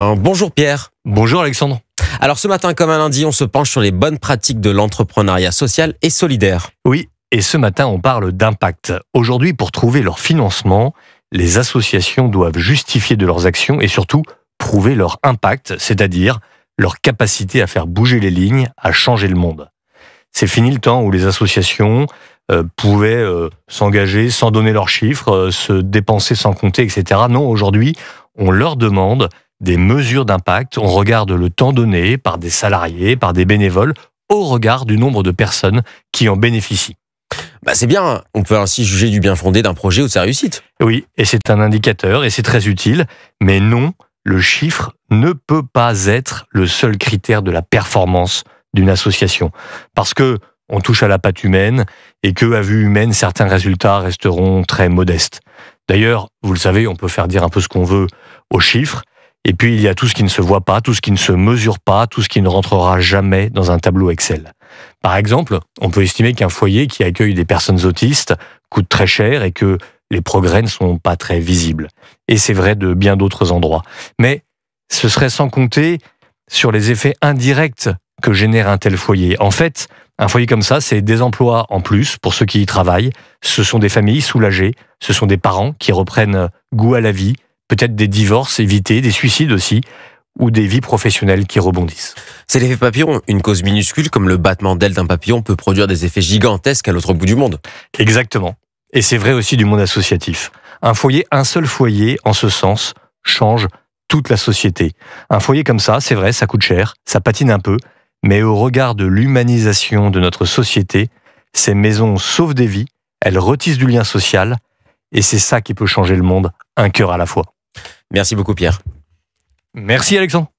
Bonjour Pierre. Bonjour Alexandre. Alors ce matin, comme un lundi, on se penche sur les bonnes pratiques de l'entrepreneuriat social et solidaire. Oui, et ce matin on parle d'impact. Aujourd'hui, pour trouver leur financement, les associations doivent justifier de leurs actions et surtout prouver leur impact, c'est-à-dire leur capacité à faire bouger les lignes, à changer le monde. C'est fini le temps où les associations pouvaient s'engager sans donner leurs chiffres, se dépenser sans compter, etc. Non, aujourd'hui, on leur demande des mesures d'impact. On regarde le temps donné par des salariés, par des bénévoles, au regard du nombre de personnes qui en bénéficient. C'est bien, on peut ainsi juger du bien fondé d'un projet ou de sa réussite. Oui, et c'est un indicateur et c'est très utile, mais non, le chiffre ne peut pas être le seul critère de la performance d'une association. Parce que on touche à la patte humaine et que, à vue humaine, certains résultats resteront très modestes. D'ailleurs, vous le savez, on peut faire dire un peu ce qu'on veut aux chiffres. Et puis, il y a tout ce qui ne se voit pas, tout ce qui ne se mesure pas, tout ce qui ne rentrera jamais dans un tableau Excel. Par exemple, on peut estimer qu'un foyer qui accueille des personnes autistes coûte très cher et que les progrès ne sont pas très visibles. Et c'est vrai de bien d'autres endroits. Mais ce serait sans compter sur les effets indirects que génère un tel foyer. En fait, un foyer comme ça, c'est des emplois en plus pour ceux qui y travaillent. Ce sont des familles soulagées, ce sont des parents qui reprennent goût à la vie, peut-être des divorces évités, des suicides aussi, ou des vies professionnelles qui rebondissent. C'est l'effet papillon, une cause minuscule comme le battement d'aile d'un papillon peut produire des effets gigantesques à l'autre bout du monde. Exactement. Et c'est vrai aussi du monde associatif. Un seul foyer, en ce sens, change toute la société. Un foyer comme ça, c'est vrai, ça coûte cher, ça patine un peu, mais au regard de l'humanisation de notre société, ces maisons sauvent des vies, elles retissent du lien social, et c'est ça qui peut changer le monde, un cœur à la fois. Merci beaucoup Pierre. Merci Alexandre.